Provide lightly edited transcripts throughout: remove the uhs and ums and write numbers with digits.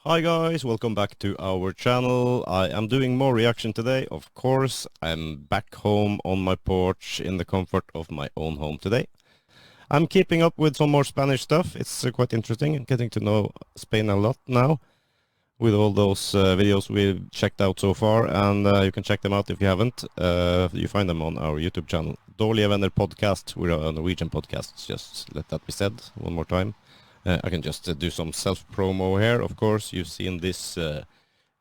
Hi guys, welcome back to our channel. I am doing more reaction today, of course. I'm back home on my porch in the comfort of my own home today. I'm keeping up with some more Spanish stuff. It's quite interesting. I'm getting to know Spain a lot now with all those videos we've checked out so far, and you can check them out if you haven't. You find them on our YouTube channel, Dårlige Venner Podcast. We're a Norwegian podcast, just let that be said one more time. I can just do some self-promo here, of course. You've seen this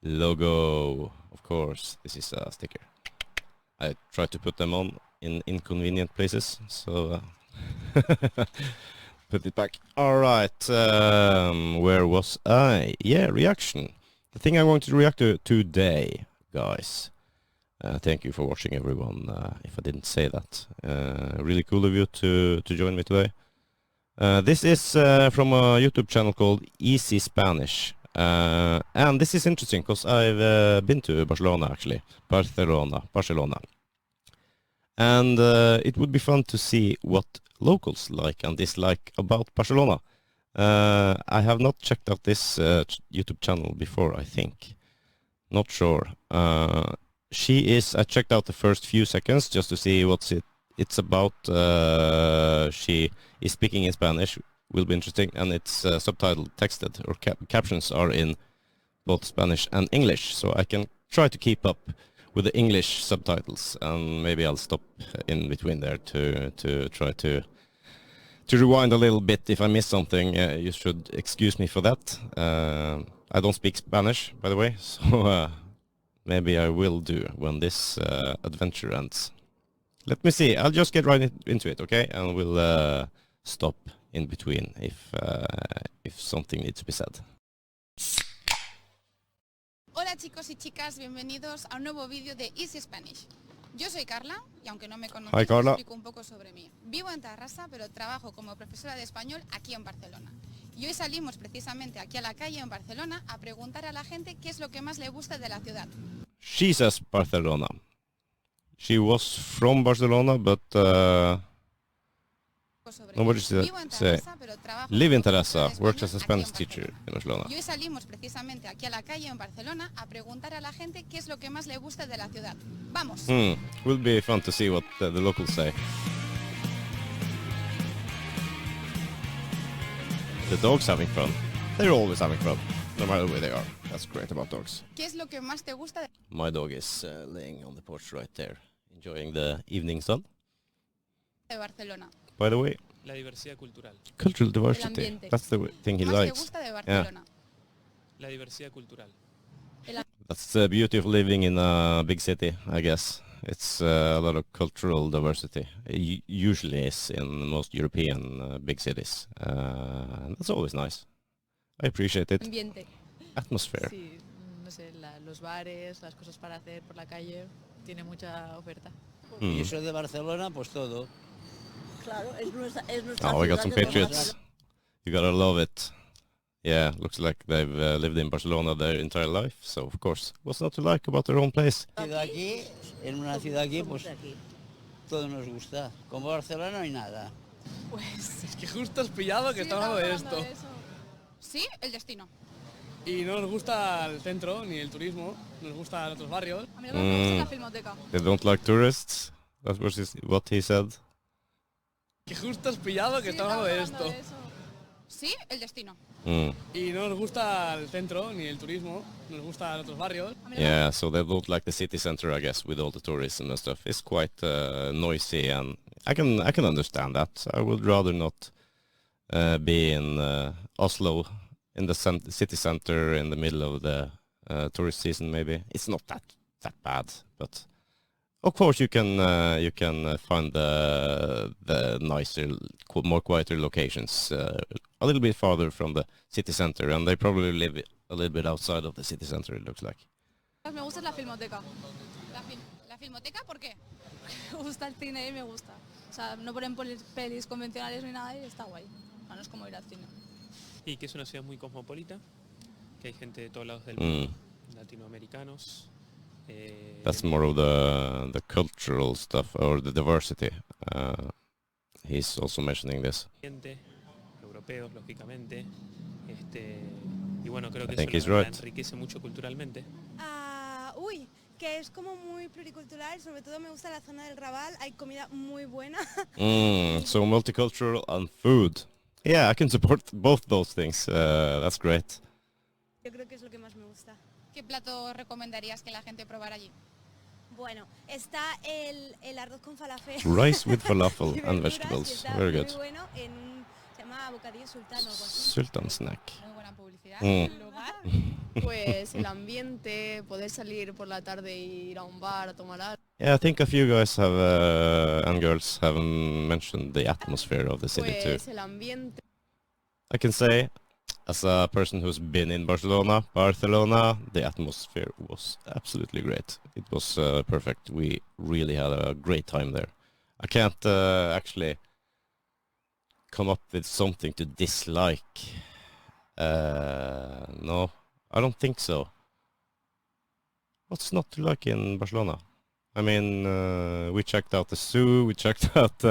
logo, of course. This is a sticker. I try to put them on in inconvenient places, so put it back. Alright, where was I? Yeah, reaction. The thing I'm going to react to today, guys. Thank you for watching, everyone, if I didn't say that. Really cool of you to join me today. This is from a YouTube channel called Easy Spanish, and this is interesting because I've been to Barcelona, actually, Barcelona, and it would be fun to see what locals like and dislike about Barcelona. I have not checked out this YouTube channel before, I think, not sure. I checked out the first few seconds just to see it's about. She is speaking in Spanish, will be interesting, and it's subtitled, texted, or captions are in both Spanish and English, so I can try to keep up with the English subtitles, and maybe I'll stop in between there to try to rewind a little bit if I miss something. You should excuse me for that. I don't speak Spanish, by the way, so maybe I will do when this adventure ends. Let me see. I'll just get right into it, okay? And we'll stop in between if something needs to be said. Hola chicos y chicas, bienvenidos a un nuevo vídeo de Easy Spanish. Yo soy Carla y aunque no me conozcáis, os explico un poco sobre mí. Vivo en Tarrasa, pero trabajo como profesora de español aquí en Barcelona. Y hoy salimos precisamente aquí a la calle en Barcelona a preguntar a la gente qué es lo que más le gusta de la ciudad. She says Barcelona. She was from Barcelona, but nobody say. Live in Tarrasa, works as a Spanish teacher in Barcelona. Y hoy salimos precisamente aquí a la calle en Barcelona a preguntar a la gente qué es lo que más le gusta de la ciudad. ¡Vamos! Will be fun to see what the locals say. The dogs having fun. They're always having fun, no matter where they are. That's great about dogs. ¿Qué es lo que más te gusta de... My dog is laying on the porch right there, enjoying the evening sun. Barcelona? By the way, la diversidad cultural. Cultural diversity. That's the thing he likes. ¿Qué te gusta de Barcelona? La diversidad cultural. That's the beauty of living in a big city, I guess. It's a lot of cultural diversity. It usually is in most European big cities. And that's always nice. I appreciate it. Ambiente. Atmosphere. Sí, no sé, los bares, las cosas para hacer por la calle, tiene mucha oferta. Y eso de Barcelona, pues todo. Claro, es nuestra Oh, we got ciudad some de patriots. You gotta love it. Yeah, looks like they've lived in Barcelona their entire life, so of course, what's not to like about their own place? Aquí, en una ciudad aquí, pues todo nos gusta. Como Barcelona no hay nada. Pues Es que justo has pillado que estamos hablando de esto. Sí, el destino. Y no nos gusta el centro ni el turismo, nos gustan otros barrios. a mí lo que me gusta es la filmoteca. They don't like tourists? That was what he said. Que justo has pillado que estamos hablando de esto. Sí, el destino. Y no nos gusta el centro ni el turismo, nos gustan otros barrios. Yeah, so they don't like the city center, I guess, with all the tourism and stuff. It's quite noisy, and I can understand that. I would rather not be in Oslo, in the city center, in the middle of the tourist season. Maybe it's not that bad, but of course you can find the nicer, more quieter locations a little bit farther from the city center, and they probably live a little bit outside of the city center, it looks like. Me gusta es la filmoteca. ¿La filmoteca por qué? Me gusta el cine y me gusta. O sea, no ponen pelis convencionales ni nada y está guay. No es como ir al cine. Y que es una ciudad muy cosmopolita, que hay gente de todos lados del mundo, latinoamericanos. That's more of the cultural stuff, or the diversity. He's also mentioning this. Europeos, lógicamente, Y bueno, creo que I think eso he's la right. enriquece mucho culturalmente. Que es como muy pluricultural, sobre todo me gusta la zona del Raval, hay comida muy buena. So multicultural and food. Yeah, I can support both those things. That's great. Yo creo que es lo que más me gusta. ¿Qué plato recomendarías que la gente probara allí? Bueno, está el arroz con falafel. Rice with falafel y and verduras, vegetables. que está Very muy good. bueno, se llama bocadillo sultán o algo así. Sultan snack. Muy buena publicidad. Mm. ¿El lugar? Pues el ambiente, poder salir por la tarde e ir a un bar a tomar algo. Yeah, I think a few guys have and girls have mentioned the atmosphere of the city too. Pues el ambiente. I can say, as a person who's been in Barcelona, the atmosphere was absolutely great. It was perfect. We really had a great time there. I can't actually come up with something to dislike. No, I don't think so. What's not to like in Barcelona? I mean, we checked out the zoo, we checked out,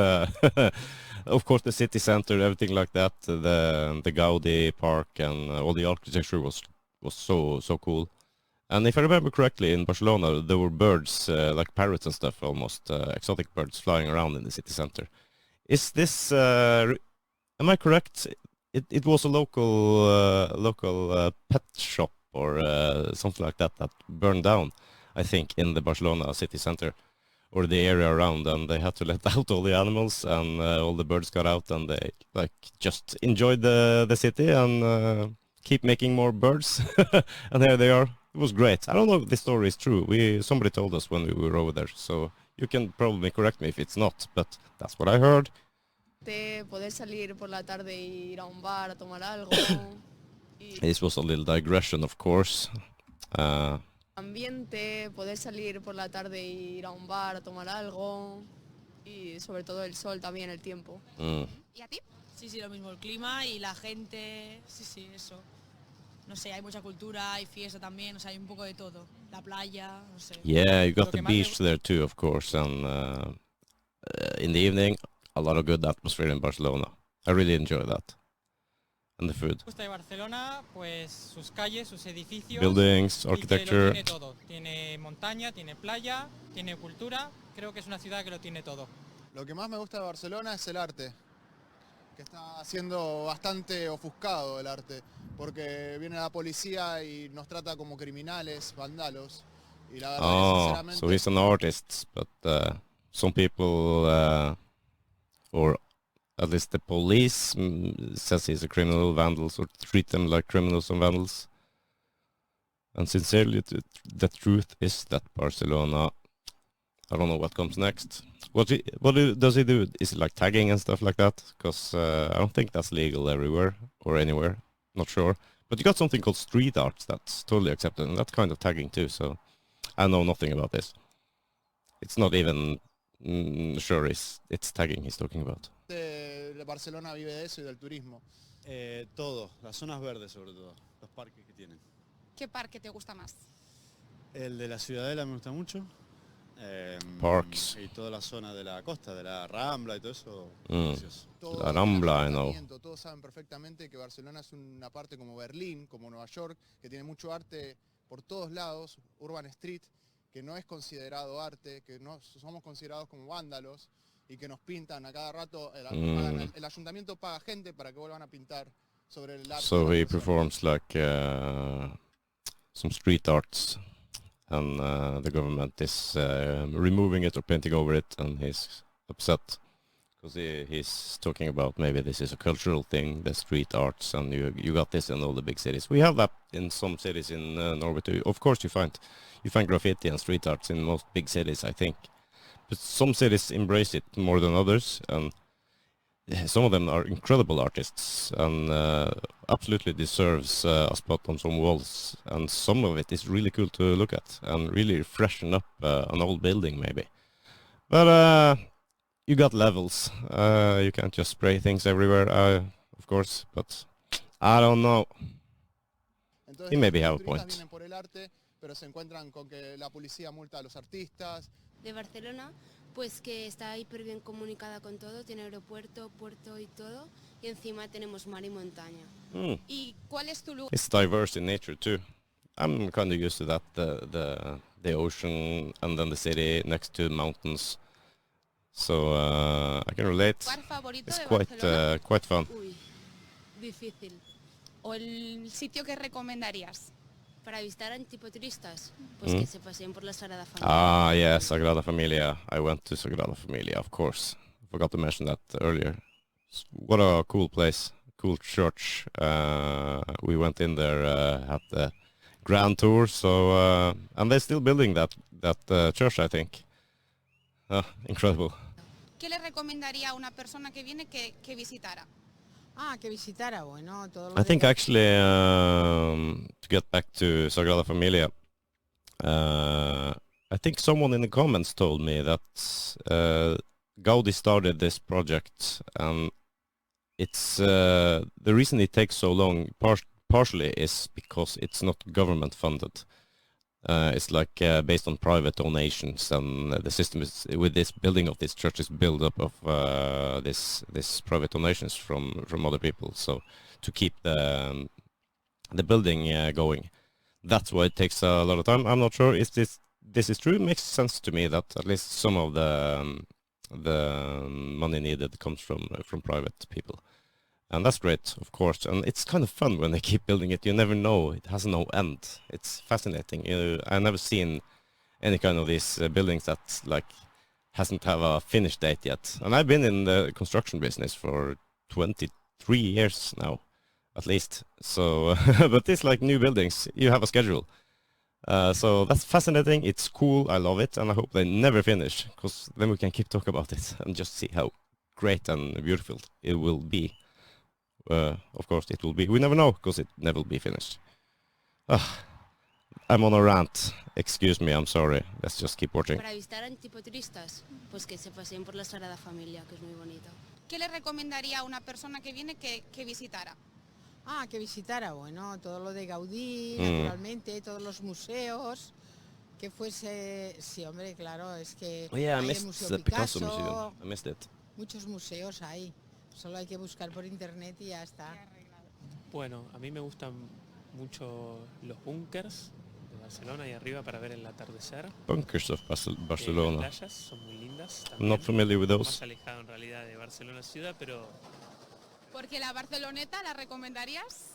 of course, the city center, everything like that. The Gaudi Park and all the architecture was so cool. And if I remember correctly, in Barcelona there were birds like parrots and stuff, almost exotic birds flying around in the city center. Is this? Am I correct? It was a local pet shop or something like that burned down, I think, in the Barcelona city center or the area around, and they had to let out all the animals, and all the birds got out, and they like just enjoyed the city and keep making more birds. And there they are. It was great. I don't know if this story is true. Somebody told us when we were over there, so you can probably correct me if it's not, but that's what I heard. Poder salir por la tarde e ir a un bar a tomar algo. This was a little digression, of course. Ambiente, poder salir por la tarde e ir a un bar a tomar algo. Y sobre todo el sol también, el tiempo. ¿Y a ti? Sí, lo mismo, el clima y la gente, sí, eso. No sé, hay mucha cultura, hay fiesta también, o sea, hay un poco de todo. La playa, no sé. Yeah, you got the beach there too, of course, and in the evening, a lot of good atmosphere in Barcelona. I really enjoy that. And the food. Me gusta de Barcelona, pues sus calles, sus edificios. Buildings, y que lo architecture. tiene todo. Tiene montaña, tiene playa, tiene cultura. Creo que es una ciudad que lo tiene todo. Lo que más me gusta de Barcelona es el arte, que está siendo bastante ofuscado el arte, porque viene la policía y nos trata como criminales, vándalos. Y la verdad que sinceramente... So he's an artist, but some people, or at least the police, says he's a criminal, vandals, or treat them like criminals and vandals. And sincerely, the truth is that Barcelona, I don't know what comes next. What does he do? Is it like tagging and stuff like that? Because I don't think that's legal everywhere or anywhere. Not sure. But you got something called street art that's totally accepted, and that's kind of tagging too, so I know nothing about this. It's not even sure it's tagging he's talking about. Barcelona vive de eso y del turismo. Todo, las zonas verdes sobre todo, los parques que tienen. ¿Qué parque te gusta más? El de la Ciudadela me gusta mucho. Parks. Y toda la zona de la costa, de la Rambla y todo eso. La Rambla, I know. Todos saben perfectamente que Barcelona es una parte como Berlín, como Nueva York, que tiene mucho arte por todos lados, Urban Street, que no es considerado arte, que no somos considerados como vándalos y que nos pintan a cada rato. El ayuntamiento paga gente para que vuelvan a pintar sobre el arte. So he performs like some street arts, and the government is removing it or painting over it, and he's upset because he's talking about maybe this is a cultural thing, the street arts, and you got this in all the big cities. We have that in some cities in Norway too. Of course, you find graffiti and street arts in most big cities, I think, but some cities embrace it more than others, and some of them are incredible artists and absolutely deserves a spot on some walls, and some of it is really cool to look at and really freshen up an old building maybe. But you got levels. You can't just spray things everywhere, of course, but I don't know. Entonces, he maybe have a point. Vienen por el arte, pero se encuentran con que la policía multa a los artistas. De Barcelona, pues que está hiper bien comunicada con todo, tiene aeropuerto, puerto y todo, y encima tenemos mar y montaña. ¿Y cuál es tu lugar? It's diverse in nature too. I'm kind of used to that, the ocean and then the city next to the mountains. So I can relate. ¿Lugar favorito It's de quite Barcelona? quite fun. Uy, difícil. ¿O el sitio que recomendarías? Para visitar antipoturistas, pues que se paseen por la Sagrada Familia. Ah, yeah, Sagrada Familia. I went to Sagrada Familia, of course. Forgot to mention that earlier. What a cool place, cool church. We went in there at the grand tour, so and they're still building that church, I think. Incredible. ¿Qué le recomendaría a una persona que viene que visitara? Que visitara, bueno, todo lo I think actually, to get back to Sagrada Familia, I think someone in the comments told me that Gaudi started this project, and it's the reason it takes so long partially is because it's not government funded. It's like based on private donations, and the system is with this building of this church is built up of this private donations from other people. So to keep the building going, that's why it takes a lot of time. I'm not sure if this is true. It makes sense to me that at least some of the money needed comes from private people. And that's great, of course. And it's kind of fun when they keep building it. You never know. It has no end. It's fascinating. I've never seen any kind of these buildings that like hasn't have a finish date yet. And I've been in the construction business for 23 years now, at least. So, but it's like new buildings. You have a schedule. So that's fascinating. It's cool. I love it. And I hope they never finish, because then we can keep talking about it and just see how great and beautiful it will be. Of course it will be. We never know, because it never will be finished. I'm on a rant. Excuse me, I'm sorry. Let's just keep watching. Para visitar antipoturistas, pues que se paseen por la Sagrada Familia, que es muy bonita. ¿Qué le recomendaría a una persona que viene que visitara? Que visitara, bueno, todo lo de Gaudí, naturalmente, todos los museos, que fuese... Sí, hombre, claro, es que Oh yeah, I hay el missed Museo the Picasso Picasso, Museum. I missed it. muchos museos hay. Solo hay que buscar por internet y ya está. Bueno, a mí me gustan mucho los búnkers de Barcelona y arriba para ver el atardecer. Bunkers of Barcelona. Las playas son muy lindas. I'm not familiar with those. Más alejado en realidad de Barcelona ciudad, pero... Porque la Barceloneta, ¿la recomendarías?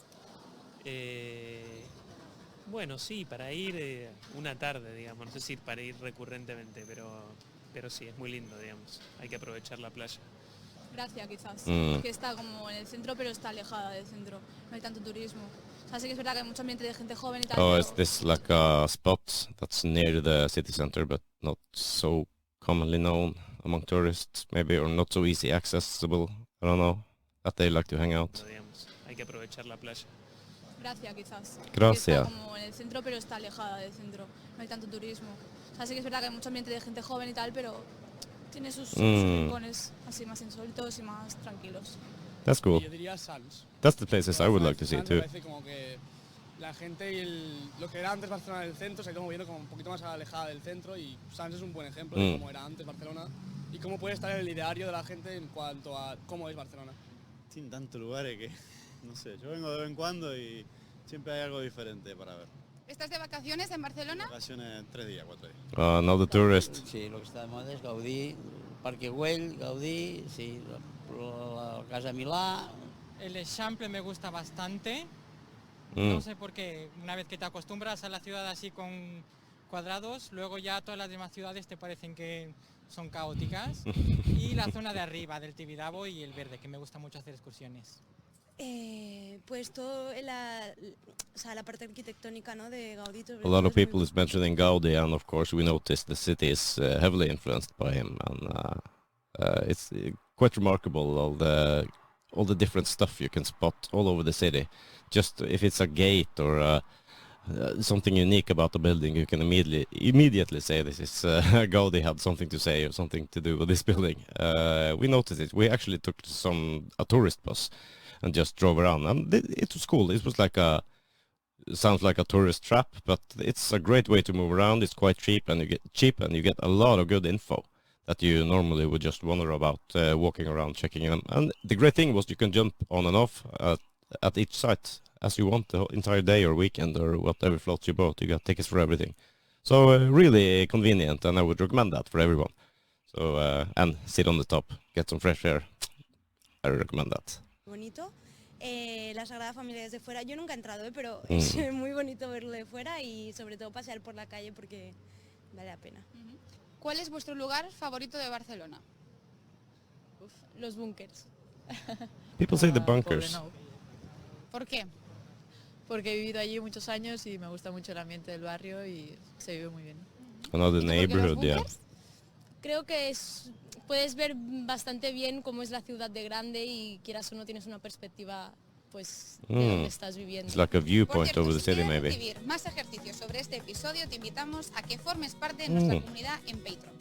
Bueno, sí, para ir una tarde, digamos. No sé si para ir recurrentemente, pero sí, es muy lindo, digamos. Hay que aprovechar la playa. Gracia, quizás, que está como en el centro, pero está alejada del centro, no hay tanto turismo. O sea, sí que es verdad que hay mucho ambiente de gente joven y tal. Oh, pero... is this like a spot that's near the city center, but not so commonly known among tourists, maybe, or not so easy accessible? I don't know, that they like to hang out. Digamos, hay que aprovechar la playa. Gracia, quizás. Gracia. Que está como en el centro, pero está alejada del centro, no hay tanto turismo. O sea, sí que es verdad que hay mucho ambiente de gente joven y tal, pero... Tiene sus rincones así más insólitos y más tranquilos. That's cool. Yo diría Sants. That's the places I would like to see too. Me parece como que la gente y lo que era antes Barcelona del centro se ha ido moviendo como un poquito más alejada del centro, y Sants es un buen ejemplo de cómo era antes Barcelona y cómo puede estar en el ideario de la gente en cuanto a cómo es Barcelona. Tiene tantos lugares que, no sé, yo vengo de vez en cuando y siempre hay algo diferente para ver. ¿Estás de vacaciones en Barcelona? Vacaciones 3 días, 4 días. Now the tourist. Sí, lo que está de moda es Gaudí, Parque Güell, Gaudí, sí, la Casa Milá. El Eixample me gusta bastante. No sé por qué, una vez que te acostumbras a la ciudad así con cuadrados, luego ya todas las demás ciudades te parecen que son caóticas. Y la zona de arriba, del Tibidabo y el Verde, que me gusta mucho hacer excursiones. Pues todo la parte arquitectónica, ¿no?, de Gaudí. A lot of people is mentioning Gaudi, and of course we noticed the city is heavily influenced by him, and it's quite remarkable all the different stuff you can spot all over the city. Just if it's a gate or something unique about the building, you can immediately say this is Gaudi had something to say or something to do with this building. We noticed it. We actually took a tourist bus and just drove around, and it was cool. It was like sounds like a tourist trap, but it's a great way to move around. It's quite cheap, and you get a lot of good info. that you normally would just wonder about walking around checking them. And the great thing was you can jump on and off at each site as you want the whole entire day or weekend or whatever floats your boat. You got tickets for everything. So really convenient, and I would recommend that for everyone. So and sit on the top, get some fresh air. I recommend that. Bonito. La Sagrada Familia desde fuera. Yo nunca he entrado, pero es muy bonito verlo de fuera y sobre todo pasear por la calle porque vale la pena. ¿Cuál es vuestro lugar favorito de Barcelona? Los búnkers. People say the bunkers. ¿Por qué? Porque he vivido allí muchos años y me gusta mucho el ambiente del barrio y se vive muy bien. Another neighborhood, yeah. Creo que puedes ver bastante bien cómo es la ciudad de grande y quieras o no tienes una perspectiva pues de donde estás viviendo. It's like a viewpoint Por cierto, over the city, si quieres maybe. recibir más ejercicios sobre este episodio, te invitamos a que formes parte de nuestra comunidad en Patreon.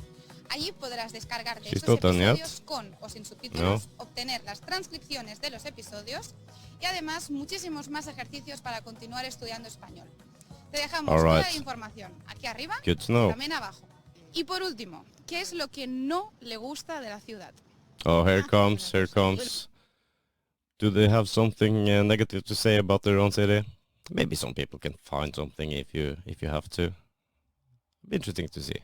Allí podrás descargarte She's estos not done episodios yet. con o sin subtítulos, No. obtener las transcripciones de los episodios y además muchísimos más ejercicios para continuar estudiando español. Te dejamos toda la información aquí arriba Good to y know. también abajo. Y por último, ¿qué es lo que no le gusta de la ciudad? Oh, here comes. Do they have something negative to say about their own city? Maybe some people can find something if you have to. Be interesting to see.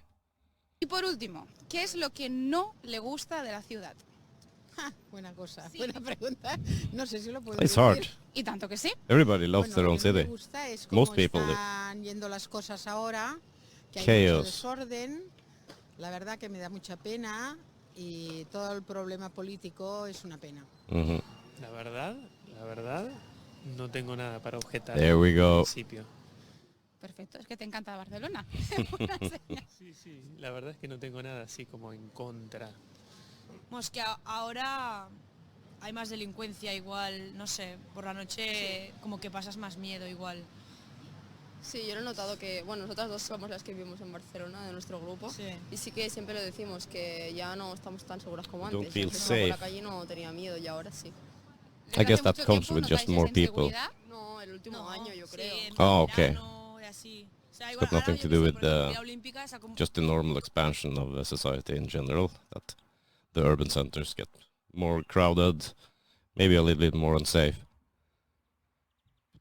Y por último, ¿qué es lo que no le gusta de la ciudad? Buena cosa, buena pregunta. No sé si lo puedo It's decir. hard. Y tanto que sí. Everybody loves their Lo own que no me city. gusta es cómo Most people do. están yendo las cosas ahora, que hay Chaos. mucho desorden. La verdad que me da mucha pena y todo el problema político es una pena. Mhm. La verdad, no tengo nada para objetar. There we go. Al principio. Perfecto, es que te encanta Barcelona. Sí, la verdad es que no tengo nada así como en contra. Bueno, es que ahora hay más delincuencia igual, no sé, por la noche como que pasas más miedo igual. Sí, yo lo he notado que, bueno, nosotras dos somos las que vivimos en Barcelona, de nuestro grupo, y sí que siempre lo decimos, que ya no estamos tan seguras como Don't antes. feel Antes por la safe. calle no tenía miedo y ahora sí. I guess that comes with just more people. No, el último año yo creo. Oh, okay. O sea, But nothing to do with just the normal expansion of the society in general, that the urban centers get more crowded, maybe a little bit more unsafe.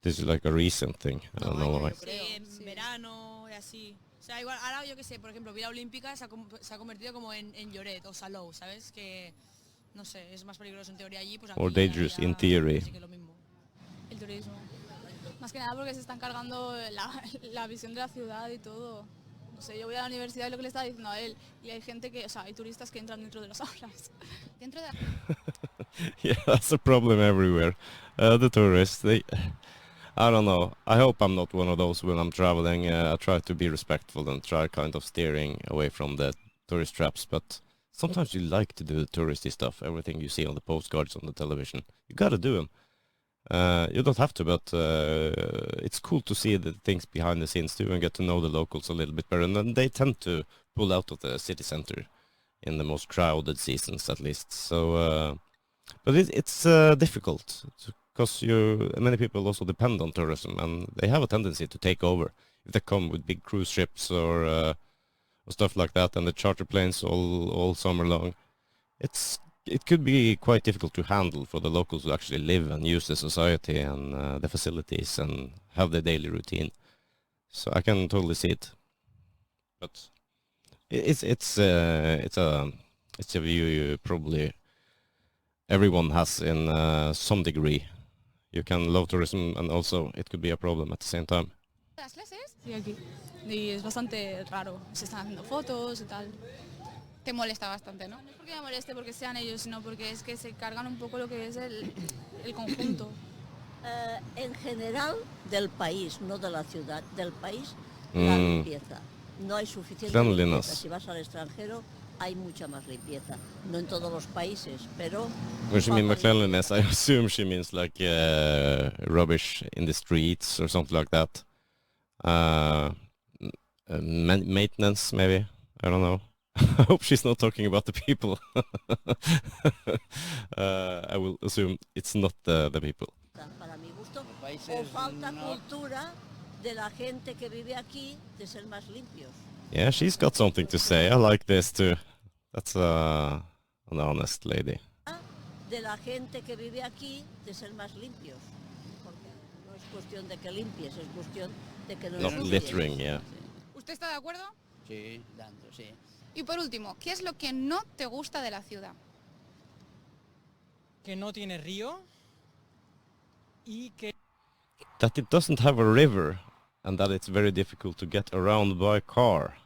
This is like a recent thing. I don't know why. En verano y así. O sea, igual ahora yo qué sé, por ejemplo, Vila Olímpica se ha convertido como en Lloret o Salou, ¿sabes? Que, no sé, es más peligroso en teoría allí. Pues Or aquí dangerous in theory. sí que es lo mismo. El turismo. Más que nada porque se están cargando la visión de la ciudad y todo. No sé, yo voy a la universidad y lo que le estaba diciendo a él, y hay gente que, o sea, hay turistas que entran dentro de las aulas. Dentro de Yeah, that's a problem everywhere. The tourists, I don't know. I hope I'm not one of those when I'm traveling. I try to be respectful and try kind of steering away from the tourist traps, but sometimes you like to do the touristy stuff, everything you see on the postcards on the television. You gotta do them. You don't have to, but it's cool to see the things behind the scenes too and get to know the locals a little bit better. And then they tend to pull out of the city center in the most crowded seasons, at least. So, but it's difficult because many people also depend on tourism, and they have a tendency to take over if they come with big cruise ships or stuff like that, and the charter planes all summer long. It could be quite difficult to handle for the locals who actually live and use the society and the facilities and have their daily routine. So I can totally see it. But it's a view you probably everyone has in some degree. You can love tourism and also it could be a problem at the same time. ¿Las clases? Sí, aquí. Y es bastante raro. Se están haciendo fotos y tal. Te molesta bastante, ¿no? No es porque me moleste porque sean ellos, sino porque es que se cargan un poco lo que es el conjunto. En general del país, no de la ciudad, del país, la limpieza. No hay suficiente limpieza. Si vas al extranjero hay mucha más limpieza. No en todos los países, pero... When she means by cleanliness, I assume she means like rubbish in the streets or something like that. Maintenance, maybe? I don't know. I hope she's not talking about the people. I will assume it's not the people. Para mi gusto, o falta cultura de la gente que vive aquí de ser más limpios. Yeah, she's got something to say. I like this too. That's an honest lady. De la gente que vive aquí de ser más limpios, porque no es cuestión de que limpies, es cuestión de que no Not littering, yeah. ¿Usted está de acuerdo? Sí, tanto, sí. Y por último, ¿qué es lo que no te gusta de la ciudad? Que no tiene río y que... That it doesn't have a river and that it's very difficult to get around by car.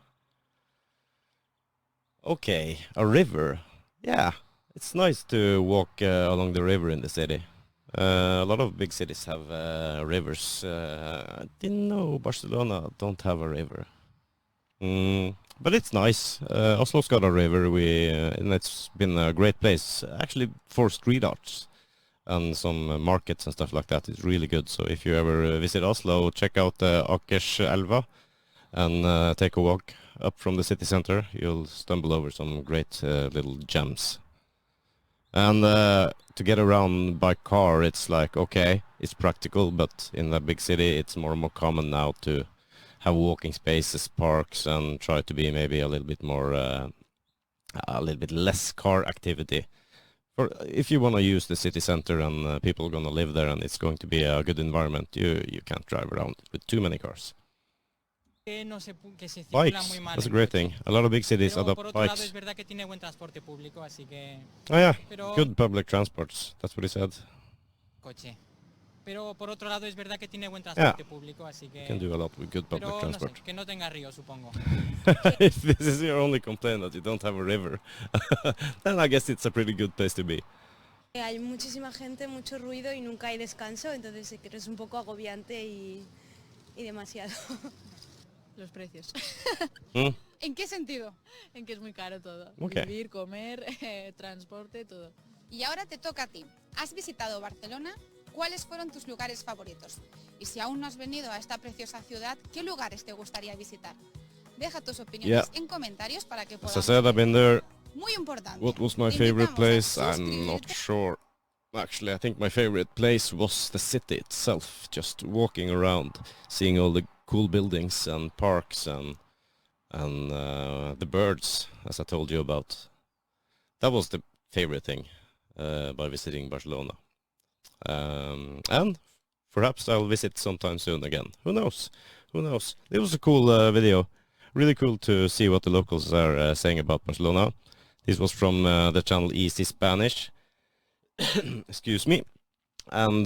Okay, a river. Yeah, it's nice to walk along the river in the city. A lot of big cities have rivers. I didn't know Barcelona don't have a river. But it's nice. Oslo's got a river. And it's been a great place, actually, for street arts and some markets and stuff like that. It's really good. So if you ever visit Oslo, check out Akerselva and take a walk up from the city center. You'll stumble over some great little gems. And to get around by car, it's like, okay, it's practical, but in the big city, it's more and more common now to have walking spaces, parks, and try to be maybe a little bit more, a little bit less car activity. For if you want to use the city center and people are going to live there and it's going to be a good environment, you can't drive around with too many cars. Bikes, that's a great thing. A lot of big cities adopt bikes. Oh yeah, good public transports, that's what he said. Coche. Pero por otro lado es verdad que tiene buen transporte público, así que... Can do a lot with good public transport. No sé, que no tenga río, supongo. If this is your only complaint that you don't have a river, then I guess it's a pretty good place to be. Hay muchísima gente, mucho ruido y nunca hay descanso, entonces creo que es un poco agobiante y demasiado. Los precios. ¿En qué sentido? En que es muy caro todo. Okay. Vivir, comer, transporte, todo. Y ahora te toca a ti. ¿Has visitado Barcelona? ¿Cuáles fueron tus lugares favoritos? Y si aún no has venido a esta preciosa ciudad, ¿qué lugares te gustaría visitar? Deja tus opiniones en comentarios para que podamos... As I said, I've been there. Muy importante. What was my favorite place? I'm not sure. Actually, I think my favorite place was the city itself. Just walking around, seeing all the cool buildings and parks and the birds, as I told you about. That was the favorite thing by visiting Barcelona. And perhaps I'll visit sometime soon again. Who knows? Who knows? It was a cool video. Really cool to see what the locals are saying about Barcelona. This was from the channel Easy Spanish. Excuse me. And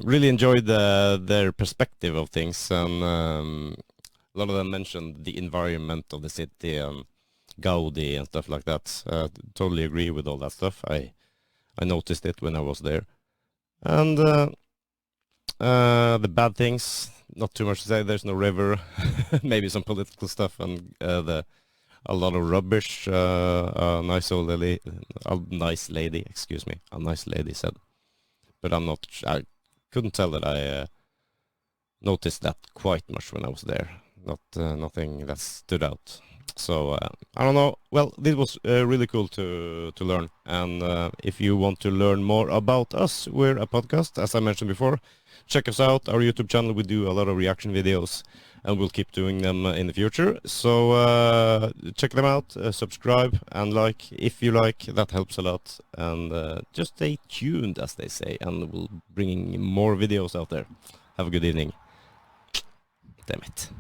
really enjoyed their perspective of things. And a lot of them mentioned the environment of the city and Gaudi and stuff like that. Totally agree with all that stuff. I noticed it when I was there. And the bad things, not too much to say. There's no river, maybe some political stuff, and a lot of rubbish. A nice lady said, but I couldn't tell that I noticed that quite much when I was there. Nothing that stood out. So I don't know. Well, this was really cool to learn. And if you want to learn more about us, we're a podcast, as I mentioned before. Check us out, our YouTube channel. We do a lot of reaction videos, and we'll keep doing them in the future. So check them out, subscribe, and like if you like. That helps a lot. And just stay tuned, as they say, and we'll bring more videos out there. Have a good evening. Damn it.